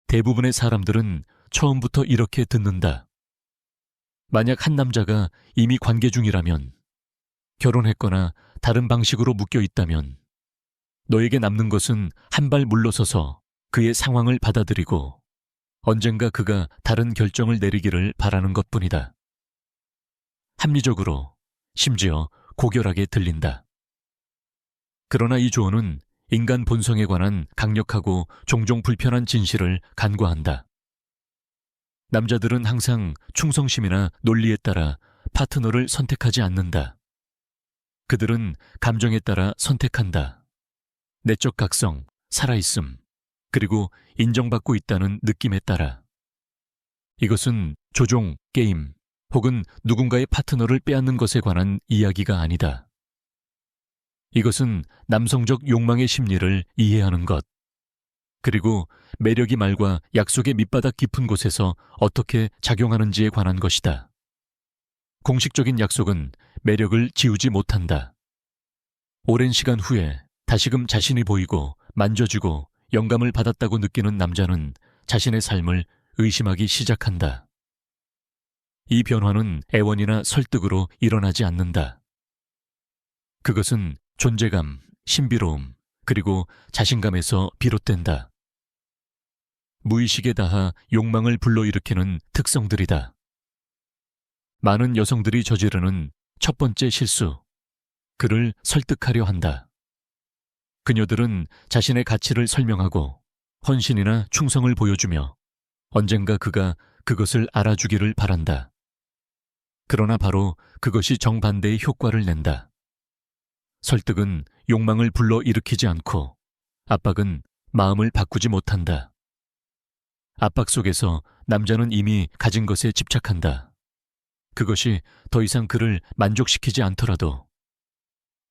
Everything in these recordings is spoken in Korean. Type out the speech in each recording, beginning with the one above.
대부분의 사람들은 처음부터 이렇게 듣는다. 만약 한 남자가 이미 관계 중이라면, 결혼했거나 다른 방식으로 묶여 있다면 너에게 남는 것은 한 발 물러서서 그의 상황을 받아들이고 언젠가 그가 다른 결정을 내리기를 바라는 것뿐이다. 합리적으로, 심지어 고결하게 들린다. 그러나 이 조언은 인간 본성에 관한 강력하고 종종 불편한 진실을 간과한다. 남자들은 항상 충성심이나 논리에 따라 파트너를 선택하지 않는다. 그들은 감정에 따라 선택한다. 내적 각성, 살아있음, 그리고 인정받고 있다는 느낌에 따라. 이것은 조종, 게임, 혹은 누군가의 파트너를 빼앗는 것에 관한 이야기가 아니다. 이것은 남성적 욕망의 심리를 이해하는 것, 그리고 매력이 말과 약속의 밑바닥 깊은 곳에서 어떻게 작용하는지에 관한 것이다. 공식적인 약속은 매력을 지우지 못한다. 오랜 시간 후에 다시금 자신이 보이고 만져주고 영감을 받았다고 느끼는 남자는 자신의 삶을 의심하기 시작한다. 이 변화는 애원이나 설득으로 일어나지 않는다. 그것은 존재감, 신비로움, 그리고 자신감에서 비롯된다. 무의식에 닿아 욕망을 불러일으키는 특성들이다. 많은 여성들이 저지르는 첫 번째 실수, 그를 설득하려 한다. 그녀들은 자신의 가치를 설명하고 헌신이나 충성을 보여주며 언젠가 그가 그것을 알아주기를 바란다. 그러나 바로 그것이 정반대의 효과를 낸다. 설득은 욕망을 불러일으키지 않고 압박은 마음을 바꾸지 못한다. 압박 속에서 남자는 이미 가진 것에 집착한다. 그것이 더 이상 그를 만족시키지 않더라도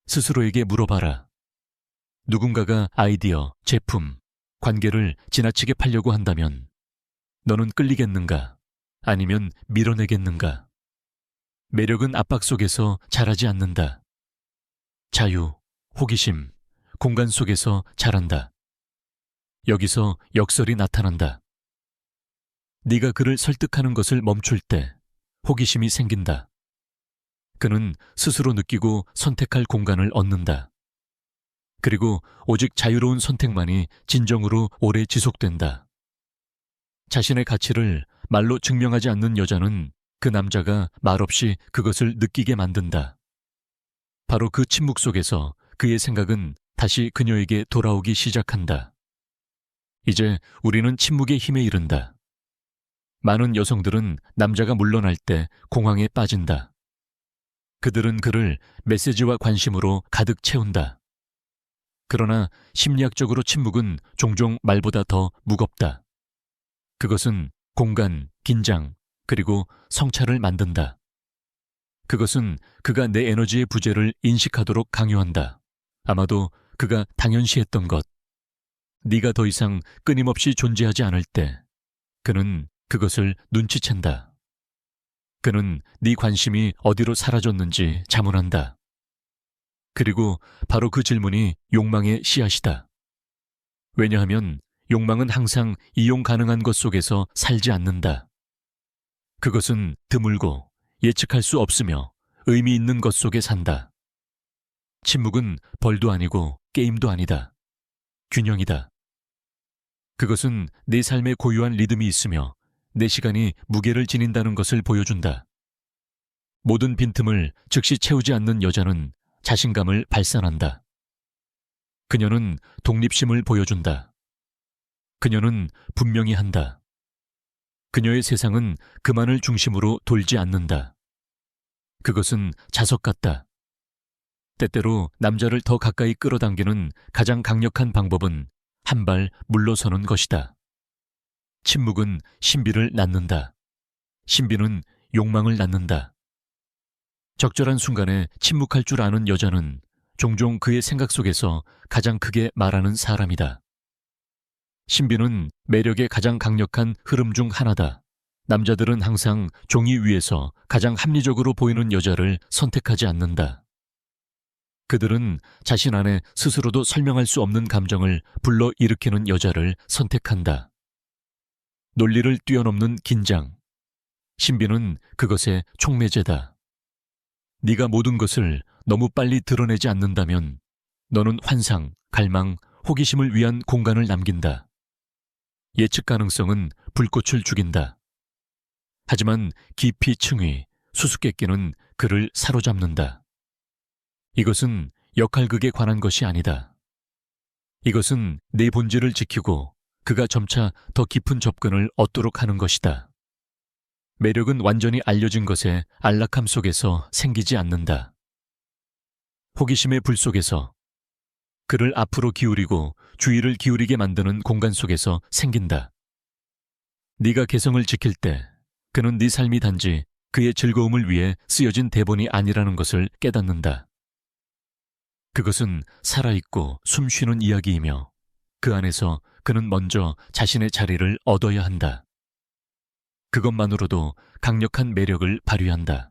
스스로에게 물어봐라. 누군가가 아이디어, 제품, 관계를 지나치게 팔려고 한다면 너는 끌리겠는가? 아니면 밀어내겠는가? 매력은 압박 속에서 자라지 않는다. 자유, 호기심, 공간 속에서 자란다. 여기서 역설이 나타난다. 네가 그를 설득하는 것을 멈출 때 호기심이 생긴다. 그는 스스로 느끼고 선택할 공간을 얻는다. 그리고 오직 자유로운 선택만이 진정으로 오래 지속된다. 자신의 가치를 말로 증명하지 않는 여자는 그 남자가 말없이 그것을 느끼게 만든다. 바로 그 침묵 속에서 그의 생각은 다시 그녀에게 돌아오기 시작한다. 이제 우리는 침묵의 힘에 이른다. 많은 여성들은 남자가 물러날 때 공황에 빠진다. 그들은 그를 메시지와 관심으로 가득 채운다. 그러나 심리학적으로 침묵은 종종 말보다 더 무겁다. 그것은 공간, 긴장, 그리고 성찰을 만든다. 그것은 그가 내 에너지의 부재를 인식하도록 강요한다. 아마도 그가 당연시했던 것. 네가 더 이상 끊임없이 존재하지 않을 때 그는 그것을 눈치챈다. 그는 네 관심이 어디로 사라졌는지 자문한다. 그리고 바로 그 질문이 욕망의 씨앗이다. 왜냐하면 욕망은 항상 이용 가능한 것 속에서 살지 않는다. 그것은 드물고 예측할 수 없으며 의미 있는 것 속에 산다. 침묵은 벌도 아니고 게임도 아니다. 균형이다. 그것은 내 삶에 고유한 리듬이 있으며 내 시간이 무게를 지닌다는 것을 보여준다. 모든 빈틈을 즉시 채우지 않는 여자는 자신감을 발산한다. 그녀는 독립심을 보여준다. 그녀는 분명히 한다. 그녀의 세상은 그만을 중심으로 돌지 않는다. 그것은 자석 같다. 때때로 남자를 더 가까이 끌어당기는 가장 강력한 방법은 한 발 물러서는 것이다. 침묵은 신비를 낳는다. 신비는 욕망을 낳는다. 적절한 순간에 침묵할 줄 아는 여자는 종종 그의 생각 속에서 가장 크게 말하는 사람이다. 신비는 매력의 가장 강력한 흐름 중 하나다. 남자들은 항상 종이 위에서 가장 합리적으로 보이는 여자를 선택하지 않는다. 그들은 자신 안에 스스로도 설명할 수 없는 감정을 불러일으키는 여자를 선택한다. 논리를 뛰어넘는 긴장. 신비는 그것의 촉매제다. 네가 모든 것을 너무 빨리 드러내지 않는다면 너는 환상, 갈망, 호기심을 위한 공간을 남긴다. 예측 가능성은 불꽃을 죽인다. 하지만 깊이 층위, 수수께끼는 그를 사로잡는다. 이것은 역할극에 관한 것이 아니다. 이것은 내 본질을 지키고 그가 점차 더 깊은 접근을 얻도록 하는 것이다. 매력은 완전히 알려진 것의 안락함 속에서 생기지 않는다. 호기심의 불 속에서, 그를 앞으로 기울이고 주의를 기울이게 만드는 공간 속에서 생긴다. 네가 개성을 지킬 때 그는 네 삶이 단지 그의 즐거움을 위해 쓰여진 대본이 아니라는 것을 깨닫는다. 그것은 살아있고 숨쉬는 이야기이며 그 안에서 그는 먼저 자신의 자리를 얻어야 한다. 그것만으로도 강력한 매력을 발휘한다.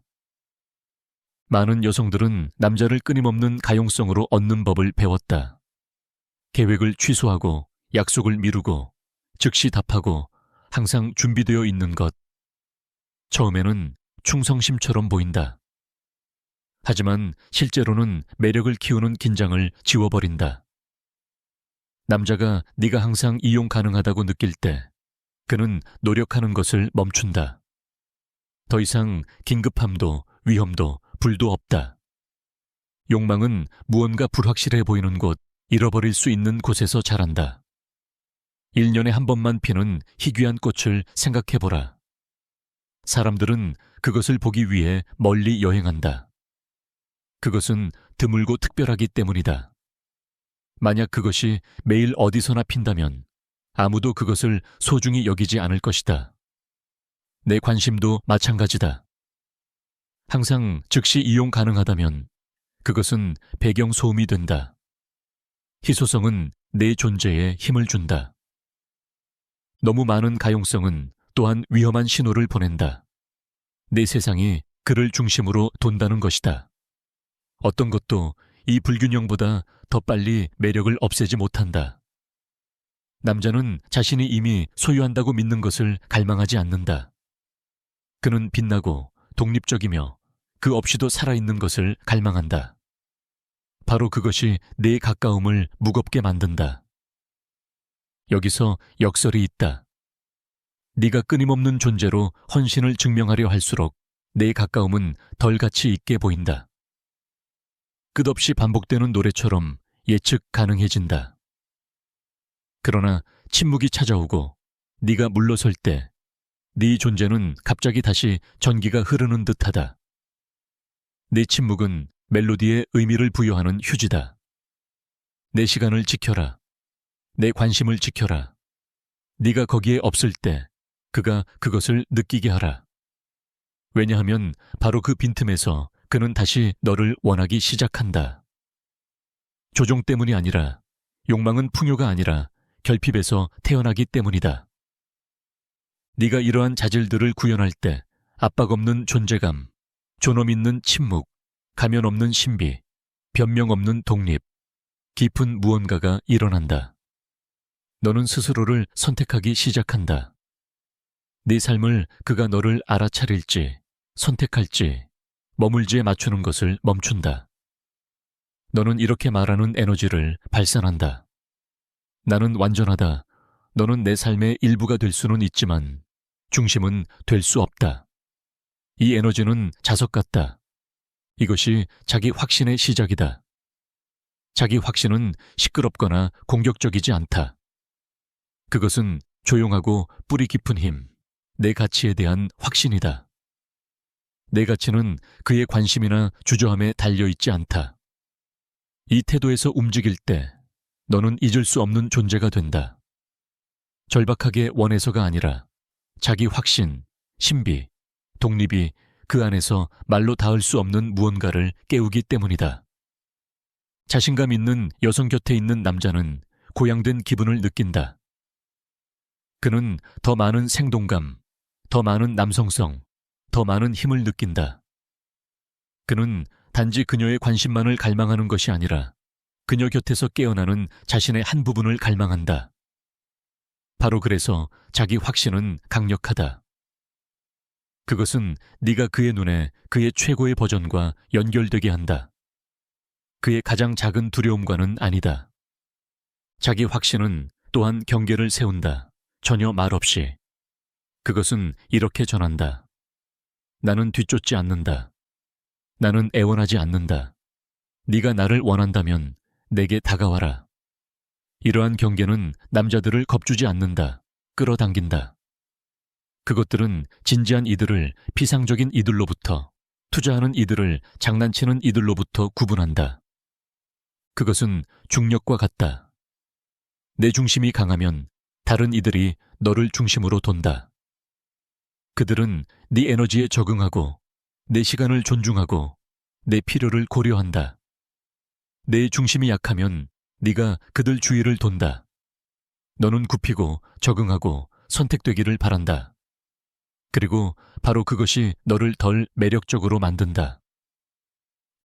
많은 여성들은 남자를 끊임없는 가용성으로 얻는 법을 배웠다. 계획을 취소하고 약속을 미루고 즉시 답하고 항상 준비되어 있는 것. 처음에는 충성심처럼 보인다. 하지만 실제로는 매력을 키우는 긴장을 지워버린다. 남자가 네가 항상 이용 가능하다고 느낄 때 그는 노력하는 것을 멈춘다. 더 이상 긴급함도 위험도 불도 없다. 욕망은 무언가 불확실해 보이는 곳, 잃어버릴 수 있는 곳에서 자란다. 1년에 한 번만 피는 희귀한 꽃을 생각해보라. 사람들은 그것을 보기 위해 멀리 여행한다. 그것은 드물고 특별하기 때문이다. 만약 그것이 매일 어디서나 핀다면 아무도 그것을 소중히 여기지 않을 것이다. 내 관심도 마찬가지다. 항상 즉시 이용 가능하다면 그것은 배경 소음이 된다. 희소성은 내 존재에 힘을 준다. 너무 많은 가용성은 또한 위험한 신호를 보낸다. 내 세상이 그를 중심으로 돈다는 것이다. 어떤 것도 이 불균형보다 더 빨리 매력을 없애지 못한다. 남자는 자신이 이미 소유한다고 믿는 것을 갈망하지 않는다. 그는 빛나고 독립적이며 그 없이도 살아있는 것을 갈망한다. 바로 그것이 내 가까움을 무겁게 만든다. 여기서 역설이 있다. 네가 끊임없는 존재로 헌신을 증명하려 할수록 내 가까움은 덜 가치 있게 보인다. 끝없이 반복되는 노래처럼 예측 가능해진다. 그러나 침묵이 찾아오고 네가 물러설 때 네 존재는 갑자기 다시 전기가 흐르는 듯하다. 내 침묵은 멜로디에 의미를 부여하는 휴지다. 내 시간을 지켜라. 내 관심을 지켜라. 네가 거기에 없을 때 그가 그것을 느끼게 하라. 왜냐하면 바로 그 빈틈에서 그는 다시 너를 원하기 시작한다. 조종 때문이 아니라, 욕망은 풍요가 아니라 결핍에서 태어나기 때문이다. 네가 이러한 자질들을 구현할 때 압박 없는 존재감, 존엄 있는 침묵, 가면 없는 신비, 변명 없는 독립, 깊은 무언가가 일어난다. 너는 스스로를 선택하기 시작한다. 네 삶을 그가 너를 알아차릴지, 선택할지, 머물지에 맞추는 것을 멈춘다. 너는 이렇게 말하는 에너지를 발산한다. 나는 완전하다. 너는 내 삶의 일부가 될 수는 있지만 중심은 될 수 없다. 이 에너지는 자석 같다. 이것이 자기 확신의 시작이다. 자기 확신은 시끄럽거나 공격적이지 않다. 그것은 조용하고 뿌리 깊은 힘, 내 가치에 대한 확신이다. 내 가치는 그의 관심이나 주저함에 달려있지 않다. 이 태도에서 움직일 때 너는 잊을 수 없는 존재가 된다. 절박하게 원해서가 아니라 자기 확신, 신비, 독립이 그 안에서 말로 닿을 수 없는 무언가를 깨우기 때문이다. 자신감 있는 여성 곁에 있는 남자는 고양된 기분을 느낀다. 그는 더 많은 생동감, 더 많은 남성성, 더 많은 힘을 느낀다. 그는 단지 그녀의 관심만을 갈망하는 것이 아니라 그녀 곁에서 깨어나는 자신의 한 부분을 갈망한다. 바로 그래서 자기 확신은 강력하다. 그것은 네가 그의 눈에 그의 최고의 버전과 연결되게 한다. 그의 가장 작은 두려움과는 아니다. 자기 확신은 또한 경계를 세운다. 전혀 말 없이. 그것은 이렇게 전한다. 나는 뒤쫓지 않는다. 나는 애원하지 않는다. 네가 나를 원한다면 내게 다가와라. 이러한 경계는 남자들을 겁주지 않는다. 끌어당긴다. 그것들은 진지한 이들을 피상적인 이들로부터, 투자하는 이들을 장난치는 이들로부터 구분한다. 그것은 중력과 같다. 내 중심이 강하면 다른 이들이 너를 중심으로 돈다. 그들은 네 에너지에 적응하고 내 시간을 존중하고 내 필요를 고려한다. 내 중심이 약하면 네가 그들 주위를 돈다. 너는 굽히고 적응하고 선택되기를 바란다. 그리고 바로 그것이 너를 덜 매력적으로 만든다.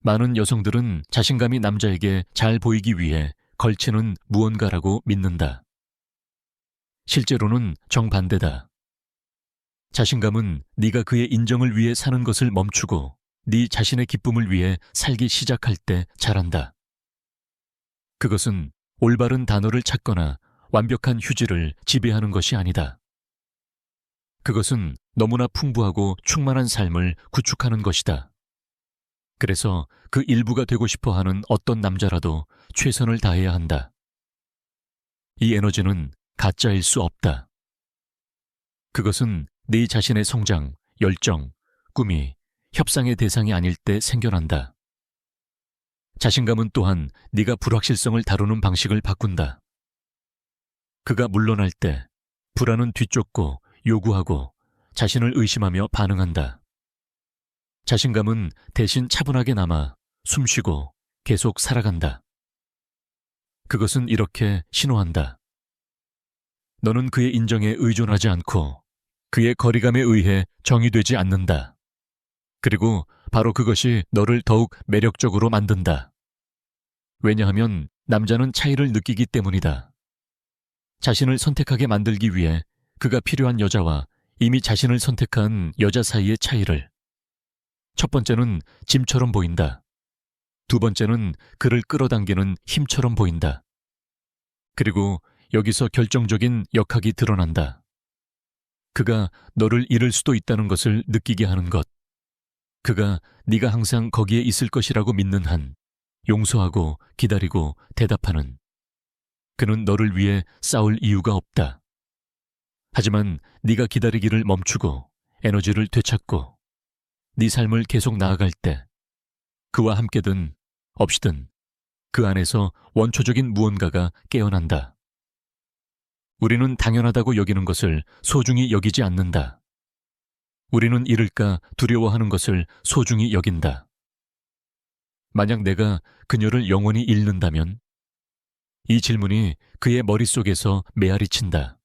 많은 여성들은 자신감이 남자에게 잘 보이기 위해 걸치는 무언가라고 믿는다. 실제로는 정반대다. 자신감은 네가 그의 인정을 위해 사는 것을 멈추고 네 자신의 기쁨을 위해 살기 시작할 때 자란다. 그것은 올바른 단어를 찾거나 완벽한 휴지를 지배하는 것이 아니다. 그것은 너무나 풍부하고 충만한 삶을 구축하는 것이다. 그래서 그 일부가 되고 싶어 하는 어떤 남자라도 최선을 다해야 한다. 이 에너지는 가짜일 수 없다. 그것은 네 자신의 성장, 열정, 꿈이 협상의 대상이 아닐 때 생겨난다. 자신감은 또한 네가 불확실성을 다루는 방식을 바꾼다. 그가 물러날 때 불안은 뒤쫓고 요구하고 자신을 의심하며 반응한다. 자신감은 대신 차분하게 남아 숨쉬고 계속 살아간다. 그것은 이렇게 신호한다. 너는 그의 인정에 의존하지 않고 그의 거리감에 의해 정의되지 않는다. 그리고 바로 그것이 너를 더욱 매력적으로 만든다. 왜냐하면 남자는 차이를 느끼기 때문이다. 자신을 선택하게 만들기 위해 그가 필요한 여자와 이미 자신을 선택한 여자 사이의 차이를. 첫 번째는 짐처럼 보인다. 두 번째는 그를 끌어당기는 힘처럼 보인다. 그리고 여기서 결정적인 역학이 드러난다. 그가 너를 잃을 수도 있다는 것을 느끼게 하는 것. 그가 네가 항상 거기에 있을 것이라고 믿는 한 용서하고 기다리고 대답하는. 그는 너를 위해 싸울 이유가 없다. 하지만 네가 기다리기를 멈추고 에너지를 되찾고 네 삶을 계속 나아갈 때 그와 함께든 없이든 그 안에서 원초적인 무언가가 깨어난다. 우리는 당연하다고 여기는 것을 소중히 여기지 않는다. 우리는 잃을까 두려워하는 것을 소중히 여긴다. 만약 내가 그녀를 영원히 잃는다면? 이 질문이 그의 머릿속에서 메아리친다.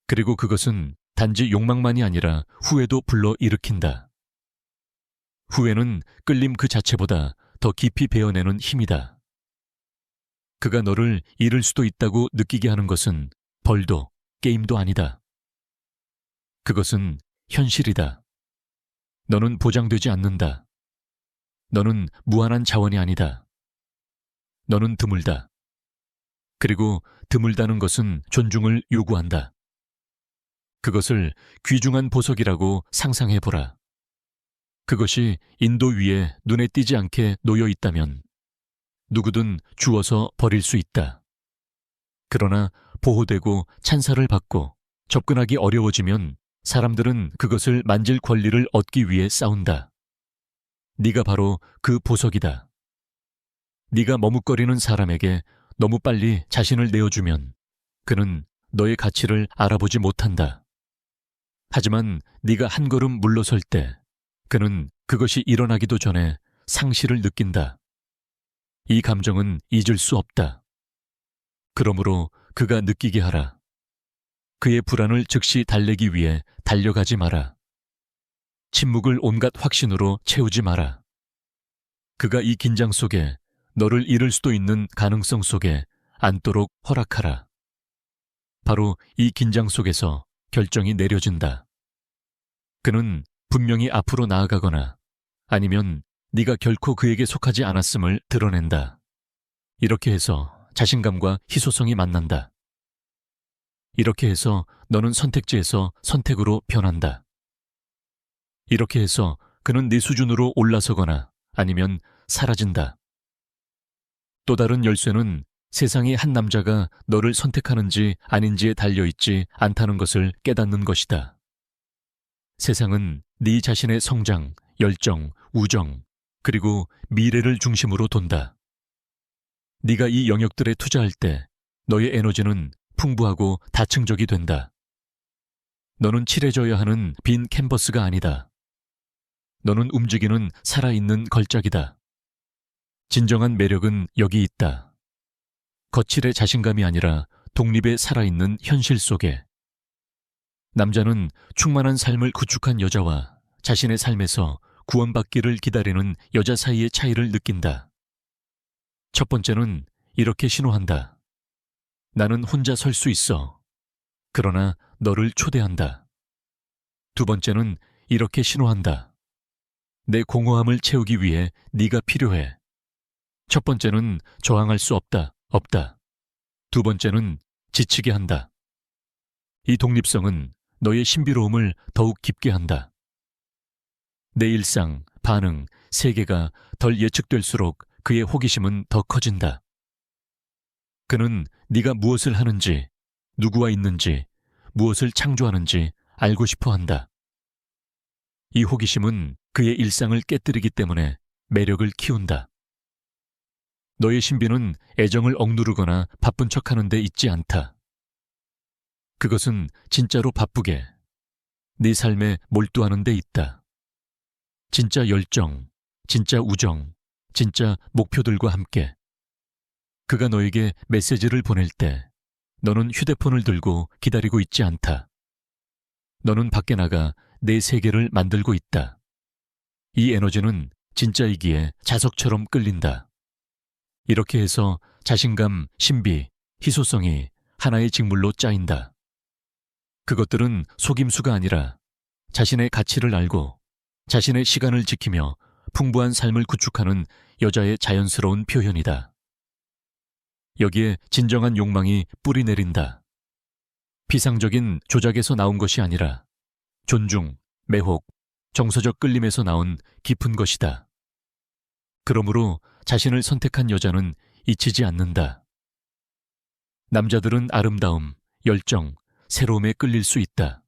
그리고 그것은 단지 욕망만이 아니라 후회도 불러일으킨다. 후회는 끌림 그 자체보다 더 깊이 베어내는 힘이다. 그가 너를 잃을 수도 있다고 느끼게 하는 것은 벌도 게임도 아니다. 그것은 현실이다. 너는 보장되지 않는다. 너는 무한한 자원이 아니다. 너는 드물다. 그리고 드물다는 것은 존중을 요구한다. 그것을 귀중한 보석이라고 상상해보라. 그것이 인도 위에 눈에 띄지 않게 놓여 있다면 누구든 주워서 버릴 수 있다. 그러나 보호되고 찬사를 받고 접근하기 어려워지면 사람들은 그것을 만질 권리를 얻기 위해 싸운다. 네가 바로 그 보석이다. 네가 머뭇거리는 사람에게 너무 빨리 자신을 내어주면 그는 너의 가치를 알아보지 못한다. 하지만 네가 한 걸음 물러설 때 그는 그것이 일어나기도 전에 상실을 느낀다. 이 감정은 잊을 수 없다. 그러므로 그가 느끼게 하라. 그의 불안을 즉시 달래기 위해 달려가지 마라. 침묵을 온갖 확신으로 채우지 마라. 그가 이 긴장 속에 너를 잃을 수도 있는 가능성 속에 앉도록 허락하라. 바로 이 긴장 속에서 결정이 내려진다. 그는 분명히 앞으로 나아가거나 아니면 네가 결코 그에게 속하지 않았음을 드러낸다. 이렇게 해서 자신감과 희소성이 만난다. 이렇게 해서 너는 선택지에서 선택으로 변한다. 이렇게 해서 그는 네 수준으로 올라서거나 아니면 사라진다. 또 다른 열쇠는 세상의 한 남자가 너를 선택하는지 아닌지에 달려있지 않다는 것을 깨닫는 것이다. 세상은 네 자신의 성장, 열정, 우정, 그리고 미래를 중심으로 돈다. 네가 이 영역들에 투자할 때 너의 에너지는 풍부하고 다층적이 된다. 너는 칠해져야 하는 빈 캔버스가 아니다. 너는 움직이는 살아있는 걸작이다. 진정한 매력은 여기 있다. 거칠의 자신감이 아니라 독립의 살아있는 현실 속에. 남자는 충만한 삶을 구축한 여자와 자신의 삶에서 구원받기를 기다리는 여자 사이의 차이를 느낀다. 첫 번째는 이렇게 신호한다. 나는 혼자 설 수 있어. 그러나 너를 초대한다. 두 번째는 이렇게 신호한다. 내 공허함을 채우기 위해 네가 필요해. 첫 번째는 저항할 수 없다. 두 번째는 지치게 한다. 이 독립성은 너의 신비로움을 더욱 깊게 한다. 내 일상, 반응, 세계가 덜 예측될수록 그의 호기심은 더 커진다. 그는 네가 무엇을 하는지, 누구와 있는지, 무엇을 창조하는지 알고 싶어 한다. 이 호기심은 그의 일상을 깨뜨리기 때문에 매력을 키운다. 너의 신비는 애정을 억누르거나 바쁜 척하는 데 있지 않다. 그것은 진짜로 바쁘게 네 삶에 몰두하는 데 있다. 진짜 열정, 진짜 우정, 진짜 목표들과 함께. 그가 너에게 메시지를 보낼 때 너는 휴대폰을 들고 기다리고 있지 않다. 너는 밖에 나가 내 세계를 만들고 있다. 이 에너지는 진짜이기에 자석처럼 끌린다. 이렇게 해서 자신감, 신비, 희소성이 하나의 직물로 짜인다. 그것들은 속임수가 아니라 자신의 가치를 알고 자신의 시간을 지키며 풍부한 삶을 구축하는 여자의 자연스러운 표현이다. 여기에 진정한 욕망이 뿌리 내린다. 피상적인 조작에서 나온 것이 아니라 존중, 매혹, 정서적 끌림에서 나온 깊은 것이다. 그러므로 자신을 선택한 여자는 잊히지 않는다. 남자들은 아름다움, 열정, 새로움에 끌릴 수 있다.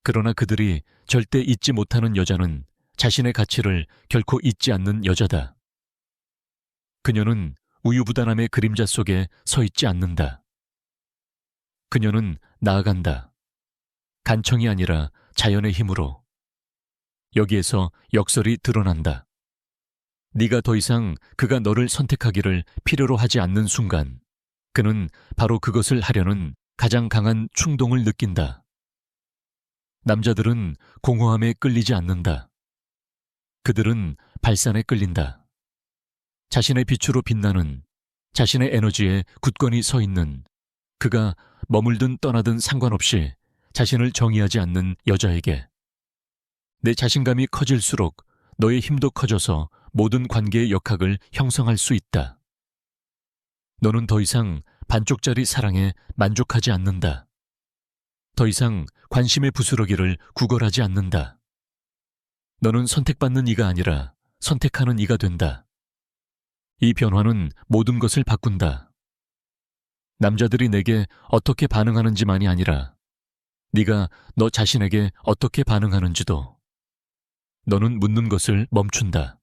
그러나 그들이 절대 잊지 못하는 여자는 자신의 가치를 결코 잊지 않는 여자다. 그녀는 우유부단함의 그림자 속에 서 있지 않는다. 그녀는 나아간다. 간청이 아니라 자연의 힘으로. 여기에서 역설이 드러난다. 네가 더 이상 그가 너를 선택하기를 필요로 하지 않는 순간 그는 바로 그것을 하려는 가장 강한 충동을 느낀다. 남자들은 공허함에 끌리지 않는다. 그들은 발산에 끌린다. 자신의 빛으로 빛나는, 자신의 에너지에 굳건히 서 있는, 그가 머물든 떠나든 상관없이 자신을 정의하지 않는 여자에게. 내 자신감이 커질수록 너의 힘도 커져서 모든 관계의 역학을 형성할 수 있다. 너는 더 이상 반쪽짜리 사랑에 만족하지 않는다. 더 이상 관심의 부스러기를 구걸하지 않는다. 너는 선택받는 이가 아니라 선택하는 이가 된다. 이 변화는 모든 것을 바꾼다. 남자들이 내게 어떻게 반응하는지만이 아니라 네가 너 자신에게 어떻게 반응하는지도. 너는 묻는 것을 멈춘다.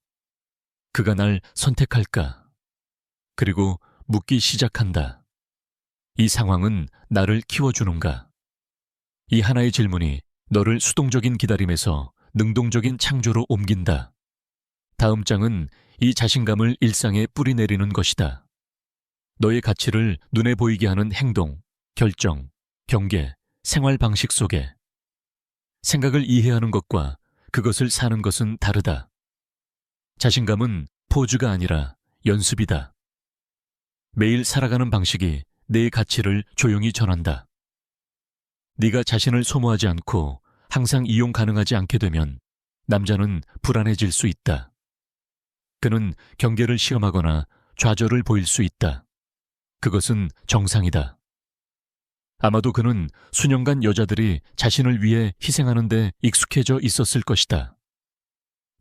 그가 날 선택할까? 그리고 묻기 시작한다. 이 상황은 나를 키워주는가? 이 하나의 질문이 너를 수동적인 기다림에서 능동적인 창조로 옮긴다. 다음 장은 이 자신감을 일상에 뿌리내리는 것이다. 너의 가치를 눈에 보이게 하는 행동, 결정, 경계, 생활 방식 속에. 생각을 이해하는 것과 그것을 사는 것은 다르다. 자신감은 포즈가 아니라 연습이다. 매일 살아가는 방식이 내 가치를 조용히 전한다. 네가 자신을 소모하지 않고 항상 이용 가능하지 않게 되면 남자는 불안해질 수 있다. 그는 경계를 시험하거나 좌절을 보일 수 있다. 그것은 정상이다. 아마도 그는 수년간 여자들이 자신을 위해 희생하는 데 익숙해져 있었을 것이다.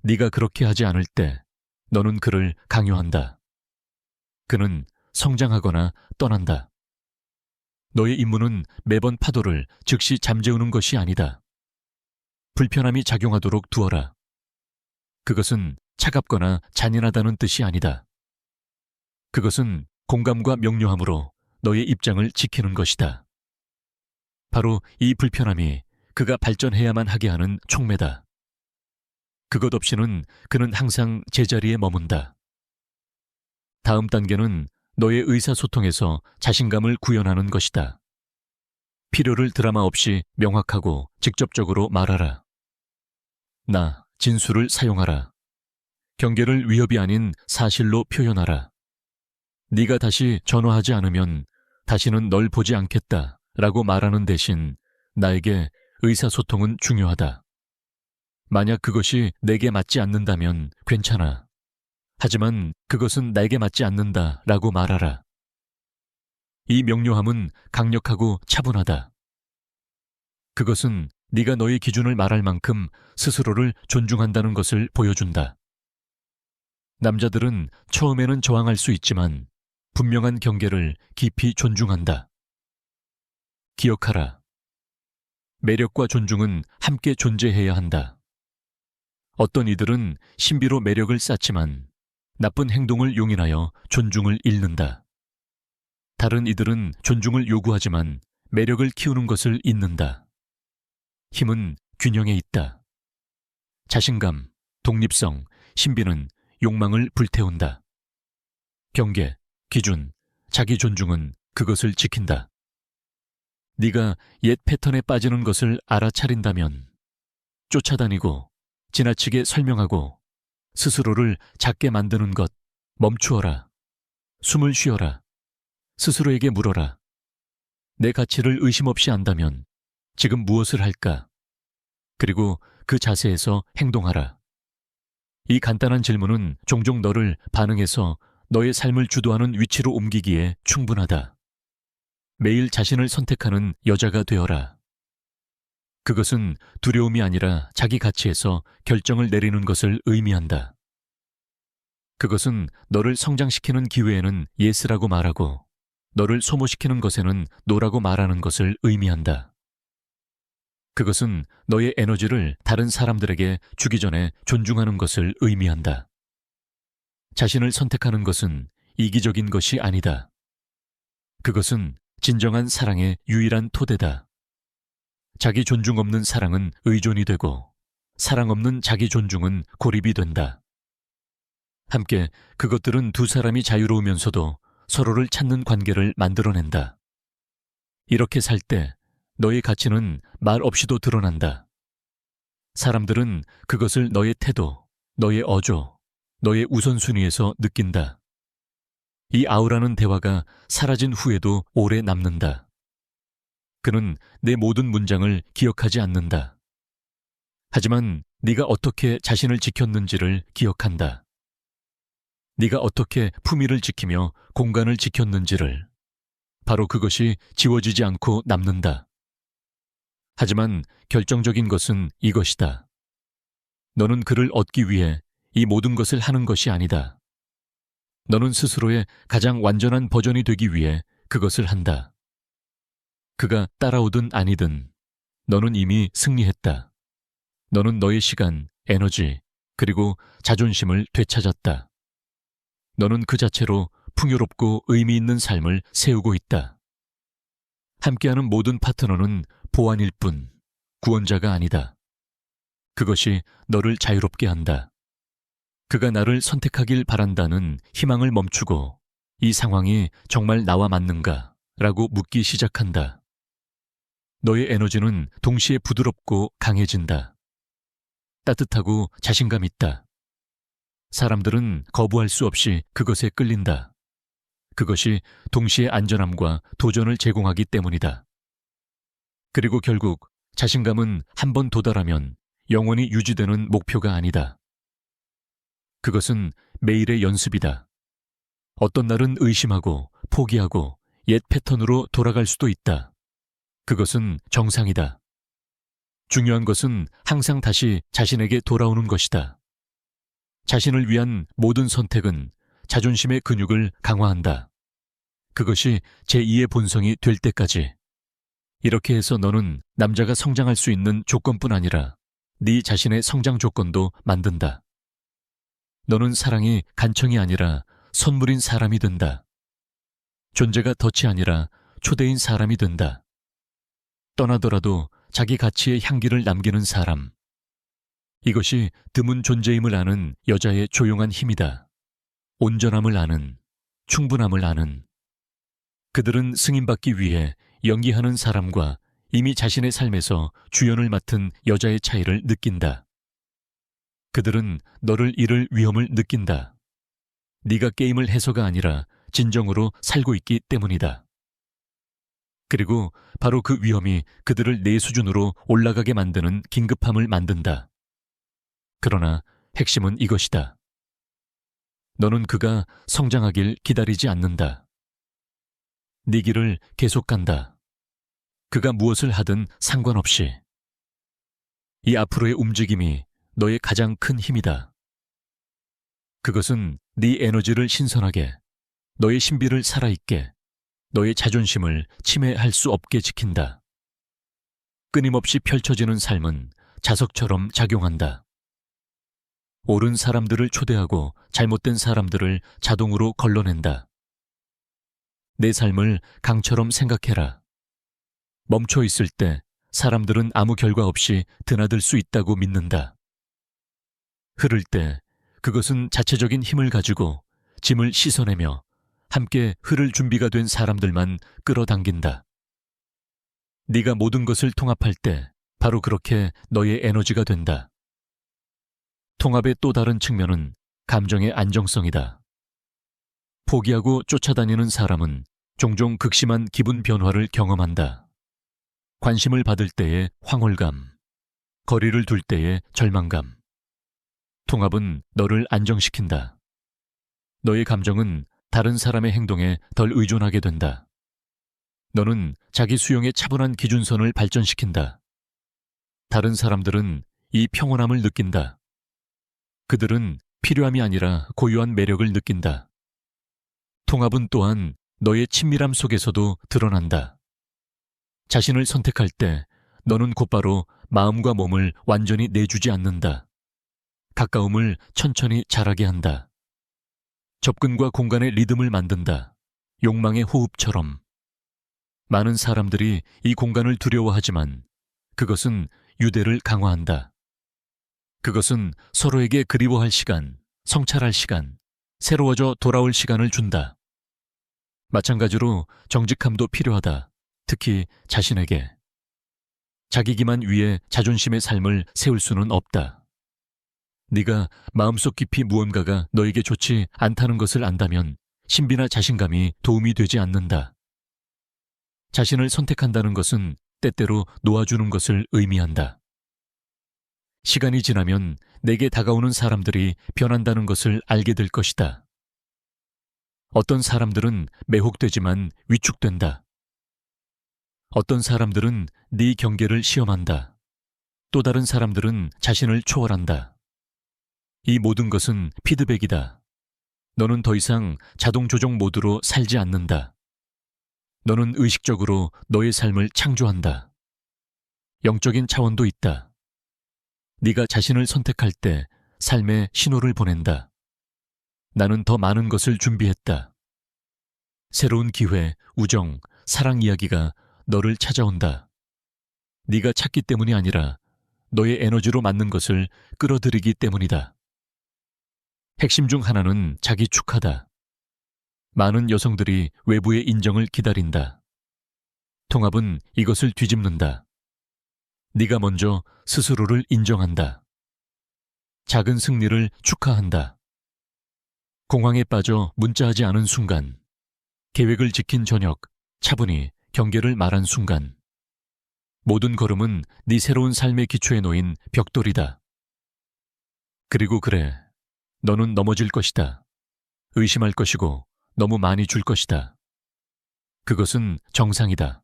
네가 그렇게 하지 않을 때 너는 그를 강요한다. 그는 성장하거나 떠난다. 너의 임무는 매번 파도를 즉시 잠재우는 것이 아니다. 불편함이 작용하도록 두어라. 그것은 차갑거나 잔인하다는 뜻이 아니다. 그것은 공감과 명료함으로 너의 입장을 지키는 것이다. 바로 이 불편함이 그가 발전해야만 하게 하는 촉매다. 그것 없이는 그는 항상 제자리에 머문다. 다음 단계는 너의 의사소통에서 자신감을 구현하는 것이다. 필요를 드라마 없이 명확하고 직접적으로 말하라. 나, 진술을 사용하라. 경계를 위협이 아닌 사실로 표현하라. 네가 다시 전화하지 않으면 다시는 널 보지 않겠다 라고 말하는 대신 나에게 의사소통은 중요하다. 만약 그것이 내게 맞지 않는다면 괜찮아. 하지만 그것은 나에게 맞지 않는다 라고 말하라. 이 명료함은 강력하고 차분하다. 그것은 네가 너의 기준을 말할 만큼 스스로를 존중한다는 것을 보여준다. 남자들은 처음에는 저항할 수 있지만 분명한 경계를 깊이 존중한다. 기억하라. 매력과 존중은 함께 존재해야 한다. 어떤 이들은 신비로 매력을 쌓지만 나쁜 행동을 용인하여 존중을 잃는다. 다른 이들은 존중을 요구하지만 매력을 키우는 것을 잊는다. 힘은 균형에 있다. 자신감, 독립성, 신비는 욕망을 불태운다. 경계, 기준, 자기 존중은 그것을 지킨다. 네가 옛 패턴에 빠지는 것을 알아차린다면 쫓아다니고 지나치게 설명하고 스스로를 작게 만드는 것 멈추어라. 숨을 쉬어라. 스스로에게 물어라. 내 가치를 의심 없이 안다면 지금 무엇을 할까? 그리고 그 자세에서 행동하라. 이 간단한 질문은 종종 너를 반응해서 너의 삶을 주도하는 위치로 옮기기에 충분하다. 매일 자신을 선택하는 여자가 되어라. 그것은 두려움이 아니라 자기 가치에서 결정을 내리는 것을 의미한다. 그것은 너를 성장시키는 기회에는 예스라고 말하고 너를 소모시키는 것에는 노라고 말하는 것을 의미한다. 그것은 너의 에너지를 다른 사람들에게 주기 전에 존중하는 것을 의미한다. 자신을 선택하는 것은 이기적인 것이 아니다. 그것은 진정한 사랑의 유일한 토대다. 자기 존중 없는 사랑은 의존이 되고 사랑 없는 자기 존중은 고립이 된다. 함께 그것들은 두 사람이 자유로우면서도 서로를 찾는 관계를 만들어낸다. 이렇게 살 때 너의 가치는 말 없이도 드러난다. 사람들은 그것을 너의 태도, 너의 어조, 너의 우선순위에서 느낀다. 이 아우라는 대화가 사라진 후에도 오래 남는다. 그는 내 모든 문장을 기억하지 않는다. 하지만 네가 어떻게 자신을 지켰는지를 기억한다. 네가 어떻게 품위를 지키며 공간을 지켰는지를. 바로 그것이 지워지지 않고 남는다. 하지만 결정적인 것은 이것이다. 너는 그를 얻기 위해 이 모든 것을 하는 것이 아니다. 너는 스스로의 가장 완전한 버전이 되기 위해 그것을 한다. 그가 따라오든 아니든 너는 이미 승리했다. 너는 너의 시간, 에너지, 그리고 자존심을 되찾았다. 너는 그 자체로 풍요롭고 의미 있는 삶을 세우고 있다. 함께하는 모든 파트너는 보완일 뿐 구원자가 아니다. 그것이 너를 자유롭게 한다. 그가 나를 선택하길 바란다는 희망을 멈추고 이 상황이 정말 나와 맞는가? 라고 묻기 시작한다. 너의 에너지는 동시에 부드럽고 강해진다. 따뜻하고 자신감 있다. 사람들은 거부할 수 없이 그것에 끌린다. 그것이 동시에 안전함과 도전을 제공하기 때문이다. 그리고 결국 자신감은 한 번 도달하면 영원히 유지되는 목표가 아니다. 그것은 매일의 연습이다. 어떤 날은 의심하고 포기하고 옛 패턴으로 돌아갈 수도 있다. 그것은 정상이다. 중요한 것은 항상 다시 자신에게 돌아오는 것이다. 자신을 위한 모든 선택은 자존심의 근육을 강화한다. 그것이 제2의 본성이 될 때까지. 이렇게 해서 너는 남자가 성장할 수 있는 조건뿐 아니라 네 자신의 성장 조건도 만든다. 너는 사랑이 간청이 아니라 선물인 사람이 된다. 존재가 덫이 아니라 초대인 사람이 된다. 떠나더라도 자기 가치의 향기를 남기는 사람. 이것이 드문 존재임을 아는 여자의 조용한 힘이다. 온전함을 아는, 충분함을 아는. 그들은 승인받기 위해 연기하는 사람과 이미 자신의 삶에서 주연을 맡은 여자의 차이를 느낀다. 그들은 너를 잃을 위험을 느낀다. 네가 게임을 해서가 아니라 진정으로 살고 있기 때문이다. 그리고 바로 그 위험이 그들을 내 수준으로 올라가게 만드는 긴급함을 만든다. 그러나 핵심은 이것이다. 너는 그가 성장하길 기다리지 않는다. 네 길을 계속 간다. 그가 무엇을 하든 상관없이. 이 앞으로의 움직임이 너의 가장 큰 힘이다. 그것은 네 에너지를 신선하게, 너의 신비를 살아있게, 너의 자존심을 침해할 수 없게 지킨다. 끊임없이 펼쳐지는 삶은 자석처럼 작용한다. 옳은 사람들을 초대하고 잘못된 사람들을 자동으로 걸러낸다. 내 삶을 강처럼 생각해라. 멈춰 있을 때 사람들은 아무 결과 없이 드나들 수 있다고 믿는다. 흐를 때 그것은 자체적인 힘을 가지고 짐을 씻어내며 함께 흐를 준비가 된 사람들만 끌어당긴다. 네가 모든 것을 통합할 때 바로 그렇게 너의 에너지가 된다. 통합의 또 다른 측면은 감정의 안정성이다. 포기하고 쫓아다니는 사람은 종종 극심한 기분 변화를 경험한다. 관심을 받을 때의 황홀감, 거리를 둘 때의 절망감. 통합은 너를 안정시킨다. 너의 감정은 다른 사람의 행동에 덜 의존하게 된다. 너는 자기 수용의 차분한 기준선을 발전시킨다. 다른 사람들은 이 평온함을 느낀다. 그들은 필요함이 아니라 고유한 매력을 느낀다. 통합은 또한 너의 친밀함 속에서도 드러난다. 자신을 선택할 때 너는 곧바로 마음과 몸을 완전히 내주지 않는다. 가까움을 천천히 자라게 한다. 접근과 공간의 리듬을 만든다. 욕망의 호흡처럼. 많은 사람들이 이 공간을 두려워하지만 그것은 유대를 강화한다. 그것은 서로에게 그리워할 시간, 성찰할 시간, 새로워져 돌아올 시간을 준다. 마찬가지로 정직함도 필요하다. 특히 자신에게. 자기기만 위해 자존심의 삶을 세울 수는 없다. 네가 마음속 깊이 무언가가 너에게 좋지 않다는 것을 안다면 신비나 자신감이 도움이 되지 않는다. 자신을 선택한다는 것은 때때로 놓아주는 것을 의미한다. 시간이 지나면 내게 다가오는 사람들이 변한다는 것을 알게 될 것이다. 어떤 사람들은 매혹되지만 위축된다. 어떤 사람들은 네 경계를 시험한다. 또 다른 사람들은 자신을 초월한다. 이 모든 것은 피드백이다. 너는 더 이상 자동 조정 모드로 살지 않는다. 너는 의식적으로 너의 삶을 창조한다. 영적인 차원도 있다. 네가 자신을 선택할 때 삶에 신호를 보낸다. 나는 더 많은 것을 준비했다. 새로운 기회, 우정, 사랑 이야기가 너를 찾아온다. 네가 찾기 때문이 아니라 너의 에너지로 맞는 것을 끌어들이기 때문이다. 핵심 중 하나는 자기 축하다. 많은 여성들이 외부의 인정을 기다린다. 통합은 이것을 뒤집는다. 네가 먼저 스스로를 인정한다. 작은 승리를 축하한다. 공황에 빠져 문자하지 않은 순간 계획을 지킨 저녁, 차분히 경계를 말한 순간 모든 걸음은 네 새로운 삶의 기초에 놓인 벽돌이다. 그리고 그래, 너는 넘어질 것이다. 의심할 것이고 너무 많이 줄 것이다. 그것은 정상이다.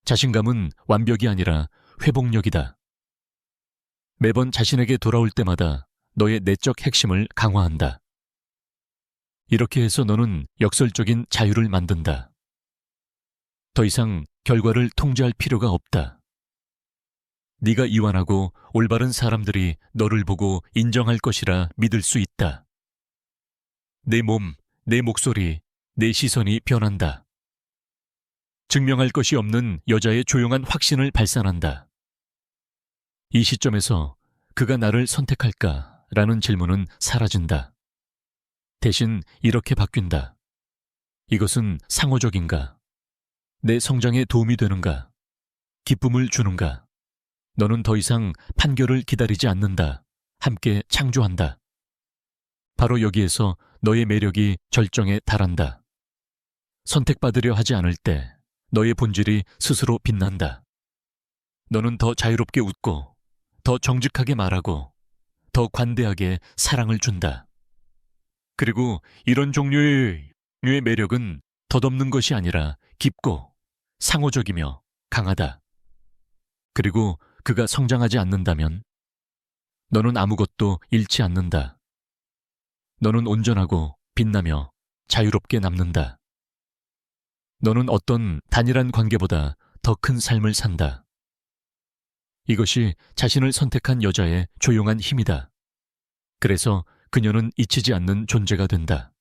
자신감은 완벽이 아니라 회복력이다. 매번 자신에게 돌아올 때마다 너의 내적 핵심을 강화한다. 이렇게 해서 너는 역설적인 자유를 만든다. 더 이상 결과를 통제할 필요가 없다. 네가 이완하고 올바른 사람들이 너를 보고 인정할 것이라 믿을 수 있다. 내 몸, 내 목소리, 내 시선이 변한다. 증명할 것이 없는 여자의 조용한 확신을 발산한다. 이 시점에서 그가 나를 선택할까? 라는 질문은 사라진다. 대신 이렇게 바뀐다. 이것은 상호적인가? 내 성장에 도움이 되는가? 기쁨을 주는가? 너는 더 이상 판결을 기다리지 않는다. 함께 창조한다. 바로 여기에서 너의 매력이 절정에 달한다. 선택받으려 하지 않을 때 너의 본질이 스스로 빛난다. 너는 더 자유롭게 웃고, 더 정직하게 말하고, 더 관대하게 사랑을 준다. 그리고 이런 종류의 매력은 덧없는 것이 아니라 깊고 상호적이며 강하다. 그리고 그가 성장하지 않는다면 너는 아무것도 잃지 않는다. 너는 온전하고 빛나며 자유롭게 남는다. 너는 어떤 단일한 관계보다 더 큰 삶을 산다. 이것이 자신을 선택한 여자의 조용한 힘이다. 그래서 그녀는 잊히지 않는 존재가 된다.